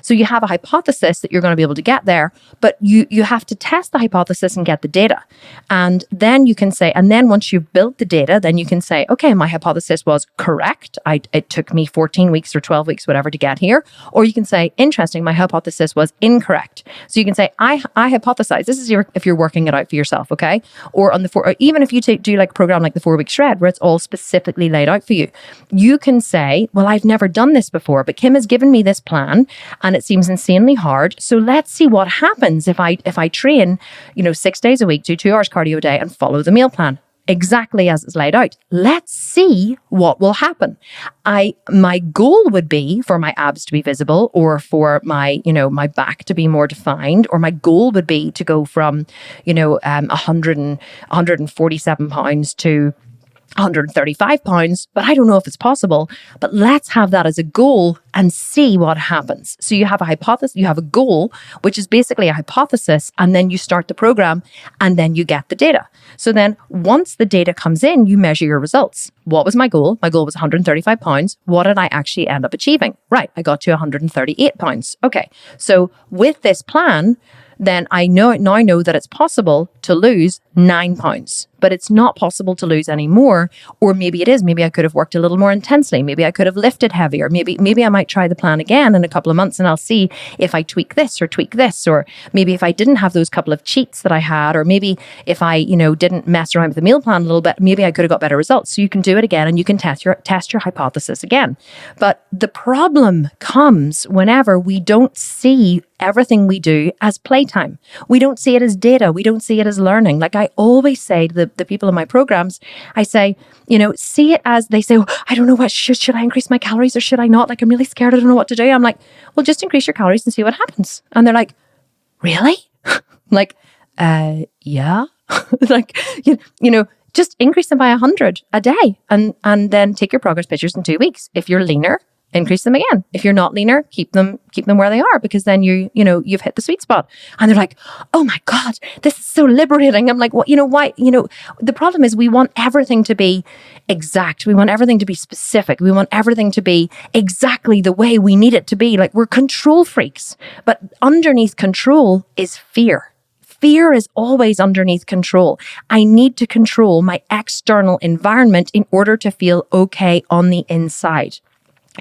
So you have a hypothesis that you're going to be able to get there, but you have to test the hypothesis and get the data. And then you can say, and then once you've built the data, then you can say, okay, my hypothesis was correct. It took me 14 weeks or 12 weeks, whatever, to get here. Or you can say, interesting, my hypothesis was incorrect. So you can say, I hypothesize. This is if you're working it out for yourself, okay? Or or even if you do like a program like the 4 week shred, where it's all specifically laid out for you, you can say, well, I've never done this before, but Kim has given me this plan and it seems insanely hard. So let's see what happens if I train, 6 days a week, do 2 hours cardio a day and follow the meal plan exactly as it's laid out. Let's see what will happen. My goal would be for my abs to be visible, or for my, my back to be more defined, or my goal would be to go from, 147 pounds to 135 pounds, but I don't know if it's possible. But let's have that as a goal and see what happens. So you have a hypothesis, you have a goal, which is basically a hypothesis, and then you start the program and then you get the data. So then once the data comes in, you measure your results. What was my goal? My goal was 135 pounds. What did I actually end up achieving? Right, I got to 138 pounds. Okay, so with this plan, then I now know that it's possible to lose 9 pounds, but it's not possible to lose any more. Or maybe it is. Maybe I could have worked a little more intensely. Maybe I could have lifted heavier. Maybe I might try the plan again in a couple of months and I'll see if I tweak this. Or maybe if I didn't have those couple of cheats that I had, or maybe if I, didn't mess around with the meal plan a little bit, maybe I could have got better results. So you can do it again and you can test your hypothesis again. But the problem comes whenever we don't see everything we do as playtime. We don't see it as data. We don't see it as learning. Like I always say to the people in my programs, I say, see it as, they say, oh, I don't know what, should I increase my calories or should I not? Like, I'm really scared. I don't know what to do. I'm like, well, just increase your calories and see what happens. And they're like, really? Like, yeah. Like, just increase them by 100 a day and then take your progress pictures in 2 weeks. If you're leaner, increase them again. If you're not leaner, keep them where they are, because then you've hit the sweet spot. And they're like, oh my God, this is so liberating. I'm like, why? The problem is we want everything to be exact. We want everything to be specific. We want everything to be exactly the way we need it to be. Like, we're control freaks. But underneath control is fear. fear is always underneath control. I need to control my external environment in order to feel okay on the inside.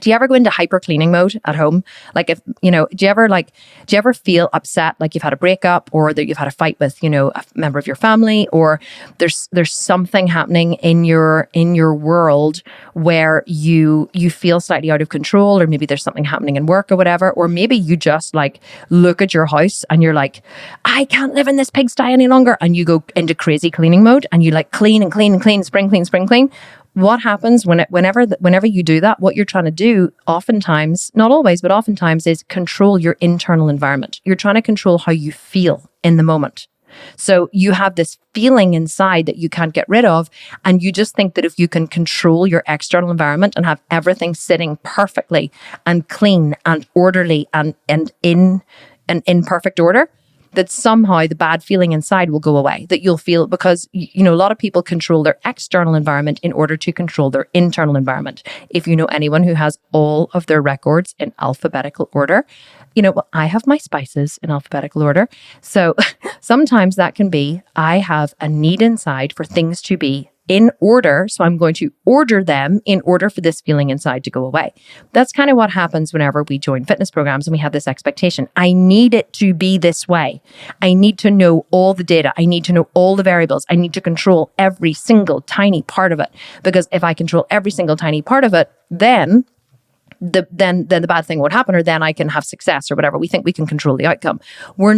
Do you ever go into hyper cleaning mode at home? Like if, do you ever feel upset, like you've had a breakup or that you've had a fight with, a member of your family, or there's something happening in your world where you feel slightly out of control, or maybe there's something happening in work or whatever, or maybe you just like look at your house and you're like, I can't live in this pigsty any longer. And you go into crazy cleaning mode and you like clean and clean and clean, spring clean. What happens whenever you do that? What you're trying to do oftentimes, not always, but oftentimes, is control your internal environment. You're trying to control how you feel in the moment. So you have this feeling inside that you can't get rid of, and you just think that if you can control your external environment and have everything sitting perfectly and clean and orderly and in perfect order, that somehow the bad feeling inside will go away, that you'll feel, because, a lot of people control their external environment in order to control their internal environment. If you know anyone who has all of their records in alphabetical order, I have my spices in alphabetical order. So sometimes that can be, I have a need inside for things to be in order, so I'm going to order them in order for this feeling inside to go away. That's kind of what happens whenever we join fitness programs and we have this expectation. I need it to be this way. I need to know all the data. I need to know all the variables. I need to control every single tiny part of it, because if I control every single tiny part of it, then the bad thing won't happen, or then I can have success or whatever. We think we can control the outcome. We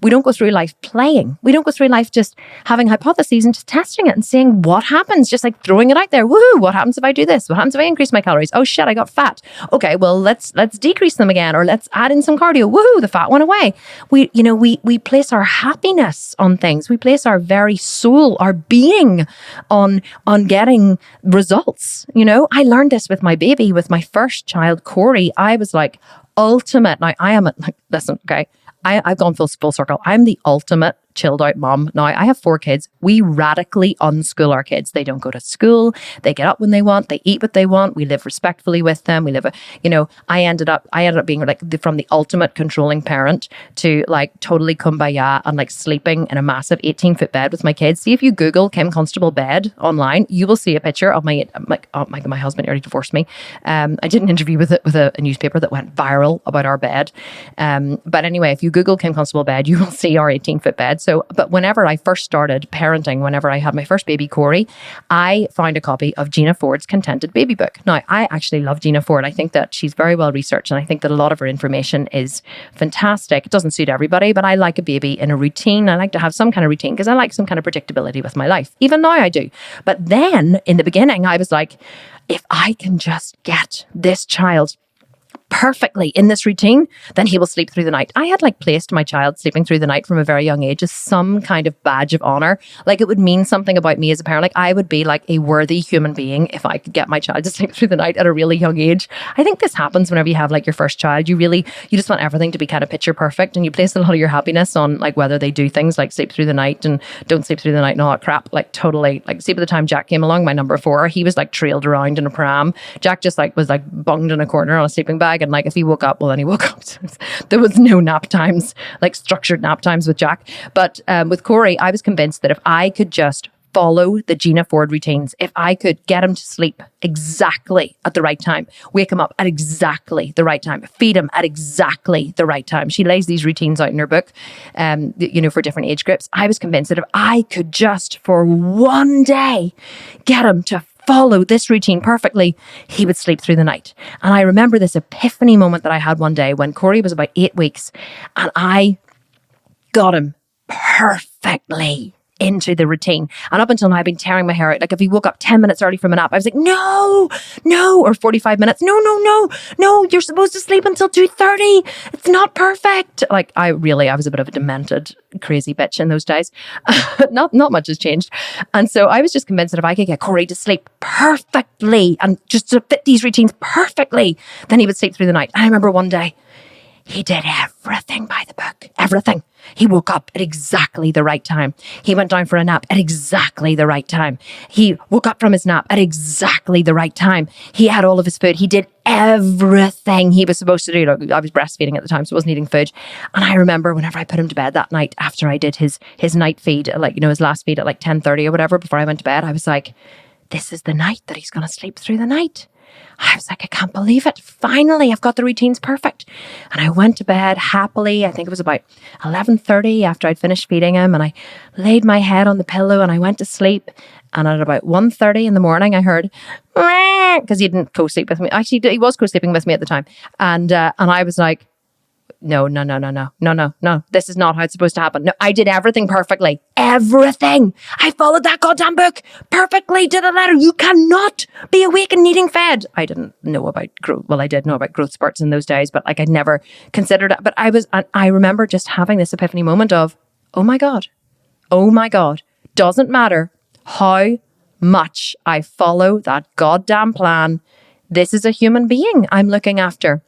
don't go through life playing. We don't go through life just having hypotheses and just testing it and seeing what happens, just like throwing it out there. Woohoo, what happens if I do this? What happens if I increase my calories? Oh shit, I got fat. Okay, well, let's decrease them again, or let's add in some cardio. Woohoo, the fat went away. We place our happiness on things. We place our very soul, our being on getting results. I learned this with my baby, with my first child, Corey. I was like, ultimate. Now I am listen, okay. I've gone full circle. I'm the ultimate chilled out mom. Now I have 4 kids. We radically unschool our kids. They don't go to school. They get up when they want. They eat what they want. We live respectfully with them. I ended up being like from the ultimate controlling parent to like totally kumbaya and like sleeping in a massive 18-foot bed with my kids. See, if you Google Kim Constable bed online, you will see a picture of my husband already divorced me. I did an interview with a newspaper that went viral about our bed. But anyway, if you Google Kim Constable bed, you will see our 18-foot bed. So, but whenever I first started parenting, whenever I had my first baby, Corey, I found a copy of Gina Ford's Contented Baby book. Now, I actually love Gina Ford. I think that she's very well researched, and I think that a lot of her information is fantastic. It doesn't suit everybody, but I like a baby in a routine. I like to have some kind of routine because I like some kind of predictability with my life. Even now I do. But then in the beginning, I was like, if I can just get this child perfectly in this routine, then he will sleep through the night. I had like placed my child sleeping through the night from a very young age as some kind of badge of honor. Like it would mean something about me as a parent. Like I would be like a worthy human being if I could get my child to sleep through the night at a really young age. I think this happens whenever you have like your first child. You just want everything to be kind of picture perfect, and you place a lot of your happiness on like whether they do things like sleep through the night and don't sleep through the night and all that crap. Like totally, like see, by the time Jack came along, my number 4, he was like trailed around in a pram. Jack just like was like bunged in a corner on a sleeping bag, and like if he woke up, well then he woke up. There was no nap times, like structured nap times with Jack. But with Corey, I was convinced that if I could just follow the Gina Ford routines, if I could get him to sleep exactly at the right time, wake him up at exactly the right time, feed him at exactly the right time. She lays these routines out in her book, for different age groups. I was convinced that if I could just for one day get him to follow this routine perfectly, he would sleep through the night. And I remember this epiphany moment that I had one day when Corey was about 8 weeks, and I got him perfectly into the routine. And up until now, I've been tearing my hair out. Like if he woke up 10 minutes early from a nap, I was like, no, or 45 minutes. No, you're supposed to sleep until 2:30. It's not perfect. Like I was a bit of a demented, crazy bitch in those days. Not much has changed. And so I was just convinced that if I could get Corey to sleep perfectly and just to fit these routines perfectly, then he would sleep through the night. And I remember one day, he did everything by the book. everything. He woke up at exactly the right time. He went down for a nap at exactly the right time. He woke up from his nap at exactly the right time. He had all of his food. He did everything he was supposed to do. Look, I was breastfeeding at the time, so I wasn't eating food. And I remember whenever I put him to bed that night, after I did his night feed, like, his last feed at like 10:30 or whatever, before I went to bed, I was like, this is the night that he's going to sleep through the night. I was like, I can't believe it. Finally, I've got the routines perfect. And I went to bed happily. I think it was about 11:30 after I'd finished feeding him. And I laid my head on the pillow and I went to sleep. And at about 1:30 in the morning, I heard, because he didn't co-sleep with me. Actually, he was co-sleeping with me at the time. And I was like, no. This is not how it's supposed to happen. No, I did everything perfectly. Everything. I followed that goddamn book perfectly to the letter. You cannot be awake and needing fed. I didn't know about growth. Well, I did know about growth spurts in those days, but like I'd never considered it. But I remember just having this epiphany moment of, oh my God, doesn't matter how much I follow that goddamn plan. This is a human being I'm looking after.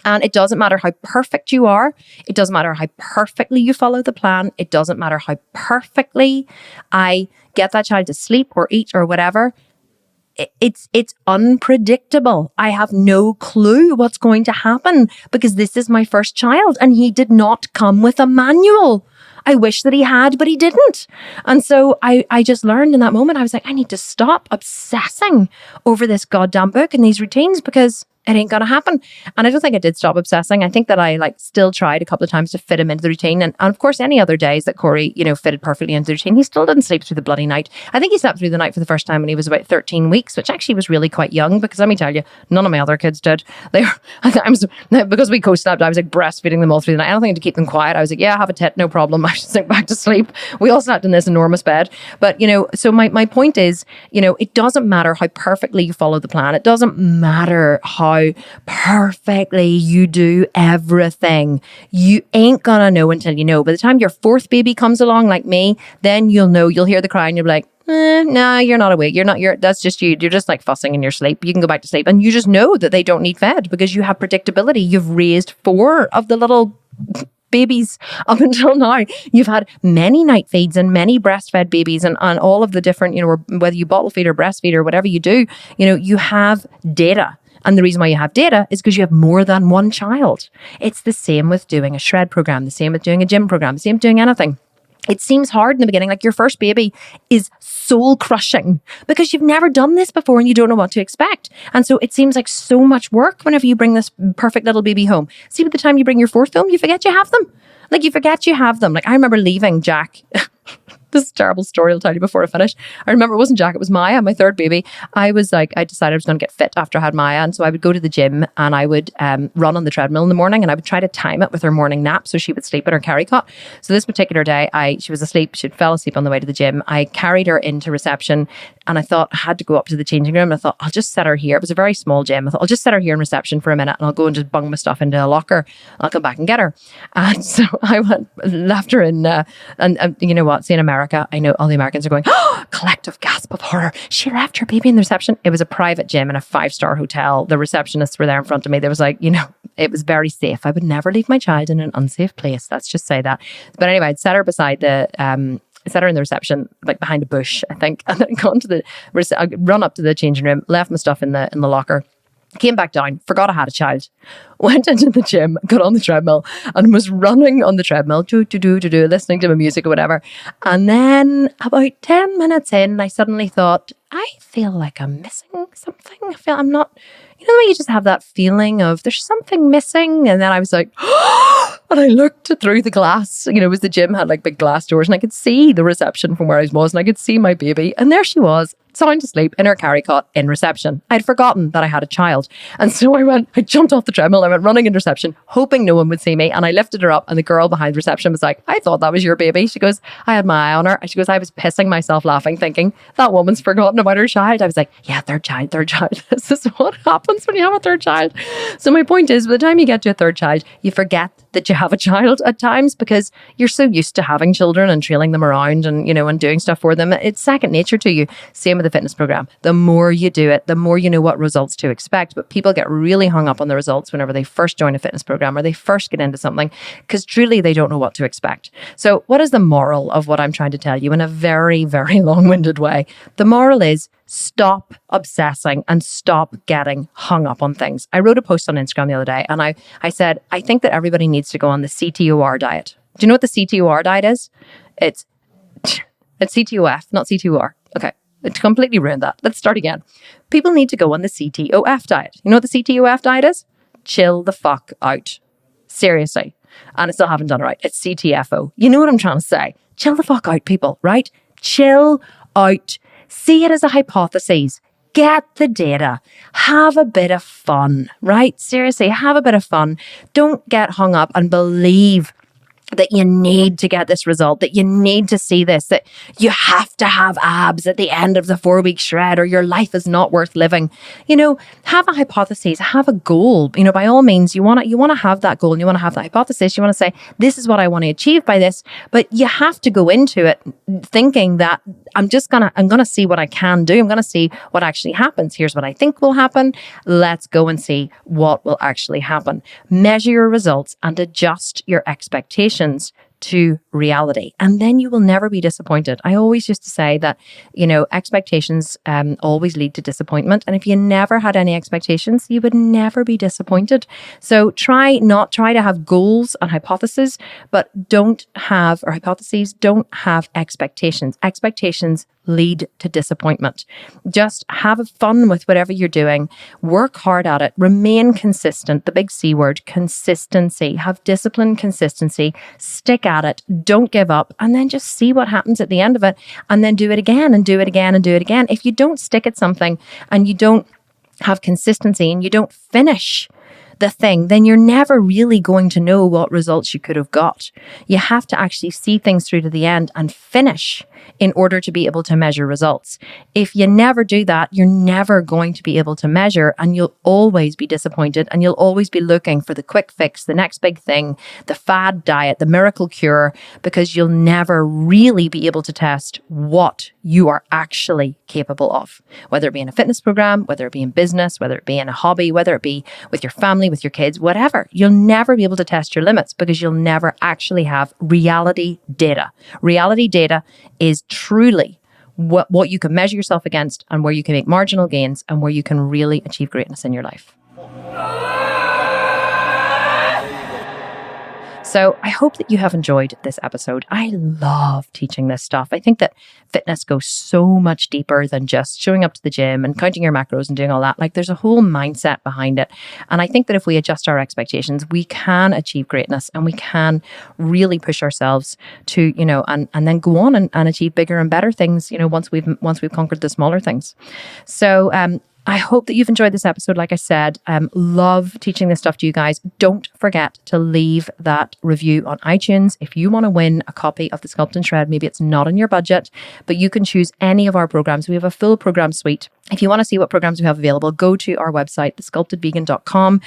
And it doesn't matter how perfect you are. It doesn't matter how perfectly you follow the plan. It doesn't matter how perfectly I get that child to sleep or eat or whatever. It's unpredictable. I have no clue what's going to happen because this is my first child and he did not come with a manual. I wish that he had, but he didn't. And so I just learned in that moment, I was like, I need to stop obsessing over this goddamn book and these routines because it ain't gonna happen. And I don't think I did stop obsessing. I think that I still tried a couple of times to fit him into the routine. And of course, any other days that Corey, fitted perfectly into the routine, he still didn't sleep through the bloody night. I think he slept through the night for the first time when he was about 13 weeks, which actually was really quite young because let me tell you, none of my other kids did. Because we co-slept, I was like breastfeeding them all through the night. I don't think to keep them quiet. I was like, yeah, have a tit, no problem. I should sink back to sleep. We all slept in this enormous bed. But, so my point is, it doesn't matter how perfectly you follow the plan. It doesn't matter how perfectly you do everything. You ain't gonna know until you know. By the time your fourth baby comes along like me, then you'll hear the cry and you'll be like, no, you're not awake. That's just you. You're just like fussing in your sleep. You can go back to sleep. And you just know that they don't need fed because you have predictability. You've raised 4 of the little babies up until now. You've had many night feeds and many breastfed babies and all of the different, whether you bottle feed or breastfeed or whatever you do, you have data. And the reason why you have data is because you have more than one child. It's the same with doing a shred program, the same with doing a gym program, the same with doing anything. It seems hard in the beginning, like your first baby is soul crushing because you've never done this before and you don't know what to expect. And so it seems like so much work whenever you bring this perfect little baby home. See, by the time you bring your fourth home, you forget you have them. Like I remember leaving Jack. This is a terrible story I'll tell you before I finish. I remember it wasn't Jack, it was Maya, my third baby. I decided I was going to get fit after I had Maya. And so I would go to the gym and I would run on the treadmill in the morning and I would try to time it with her morning nap so she would sleep in her carry cot. So this particular day, she was asleep. She fell asleep on the way to the gym. I carried her into reception and I thought I had to go up to the changing room. And I thought, I'll just set her here. It was a very small gym. I thought, I'll just set her here in reception for a minute and I'll go and just bung my stuff into a locker. I'll come back and get her. And so I left her in, and you know what, see in America, I know all the Americans are going, oh, collective gasp of horror. She left her baby in the reception. It was a private gym in a 5-star hotel. The receptionists were there in front of me. There was like, it was very safe. I would never leave my child in an unsafe place. Let's just say that. But anyway, I'd set her beside set her in the reception, like behind a bush, I think. And then I'd run up to the changing room, left my stuff in the locker. Came back down, forgot I had a child, went into the gym, got on the treadmill and was running on the treadmill, listening to my music or whatever. And then about 10 minutes in, I suddenly thought, I feel like I'm missing something. I feel I'm not, when you just have that feeling of there's something missing. And then I was like, and I looked through the glass, it was the gym had like big glass doors and I could see the reception from where I was and I could see my baby. And there she was, sound asleep in her carry cot in reception. I'd forgotten that I had a child. And so I jumped off the treadmill, I went running in reception, hoping no one would see me. And I lifted her up and the girl behind reception was like, I thought that was your baby. She goes, I had my eye on her. And she goes, I was pissing myself laughing, thinking that woman's forgotten about her child. I was like, yeah, third child. This is what happens when you have a third child. So my point is, by the time you get to a third child, you forget that you have a child at times because you're so used to having children and trailing them around and, and doing stuff for them. It's second nature to you. Same with the fitness program. The more you do it, the more you know what results to expect. But people get really hung up on the results whenever they first join a fitness program or they first get into something, because truly they don't know what to expect. So what is the moral of what I'm trying to tell you in a very, very long-winded way? The moral is stop obsessing and stop getting hung up on things. I wrote a post on Instagram the other day and I said, I think that everybody needs to go on the CTOR diet. Do you know what the CTOR diet is? It's CTOF, not CTOR. Okay, it completely ruined that. Let's start again. People need to go on the CTOF diet. You know what the CTOF diet is? Chill the fuck out. Seriously. And I still haven't done it right. It's CTFO. You know what I'm trying to say? Chill the fuck out, people, right? Chill out. See it as a hypothesis. Get the data. Have a bit of fun, right? Seriously, have a bit of fun. Don't get hung up and believe that you need to get this result, that you need to see this, that you have to have abs at the end of the 4-week shred or your life is not worth living. You know, have a hypothesis, have a goal. You know, by all means, you want to have that goal and you want to have that hypothesis. You want to say, this is what I want to achieve by this, but you have to go into it thinking that I'm going to see what I can do. I'm going to see what actually happens. Here's what I think will happen. Let's go and see what will actually happen. Measure your results and adjust your expectations to reality. And then you will never be disappointed. I always used to say that, you know, expectations always lead to disappointment. And if you never had any expectations, you would never be disappointed. So try to have goals and hypotheses, but don't have expectations. Expectations lead to disappointment. Just have fun with whatever you're doing. Work hard at it. Remain consistent. The big C word, consistency. Have discipline, consistency. Stick at it. Don't give up. And then just see what happens at the end of it. And then do it again and do it again and do it again. If you don't stick at something and you don't have consistency and you don't finish the thing, then you're never really going to know what results you could have got. You have to actually see things through to the end and finish in order to be able to measure results. If you never do that, you're never going to be able to measure and you'll always be disappointed and you'll always be looking for the quick fix, the next big thing, the fad diet, the miracle cure, because you'll never really be able to test what you are actually capable of, whether it be in a fitness program, whether it be in business, whether it be in a hobby, whether it be with your family, with your kids, whatever. You'll never be able to test your limits because you'll never actually have reality data. Reality data is truly what you can measure yourself against and where you can make marginal gains and where you can really achieve greatness in your life. So I hope that you have enjoyed this episode. I love teaching this stuff. I think that fitness goes so much deeper than just showing up to the gym and counting your macros and doing all that. Like there's a whole mindset behind it. And I think that if we adjust our expectations, we can achieve greatness and we can really push ourselves to, you know, and then go on and achieve bigger and better things, you know, once we've conquered the smaller things. So, I hope that you've enjoyed this episode. Like I said, love teaching this stuff to you guys. Don't forget to leave that review on iTunes. If you want to win a copy of the Sculpt and Shred, maybe it's not in your budget, but you can choose any of our programs. We have a full program suite. If you want to see what programs we have available, go to our website, thesculptedvegan.com,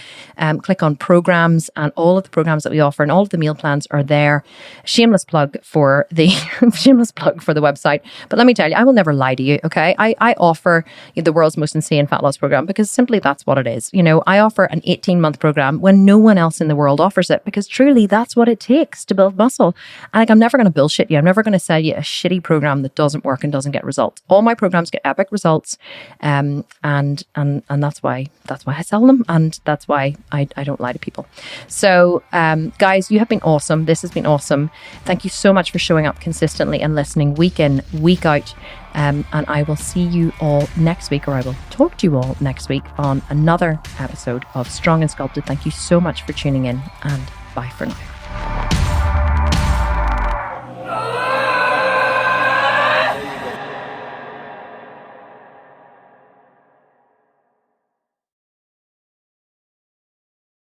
click on programs, and all of the programs that we offer and all of the meal plans are there. Shameless plug for the website. But let me tell you, I will never lie to you, okay? I offer the world's most insane fat loss program because simply that's what it is. You know, I offer an 18-month program when no one else in the world offers it because truly that's what it takes to build muscle. And like, I'm never going to bullshit you. I'm never going to sell you a shitty program that doesn't work and doesn't get results. All my programs get epic results. And that's why I sell them, and that's why I don't lie to people. So guys, you have been awesome. This has been awesome. Thank you so much for showing up consistently and listening week in, week out. And I will see you all next week, or I will talk to you all next week on another episode of Strong and Sculpted. Thank you so much for tuning in, and bye for now.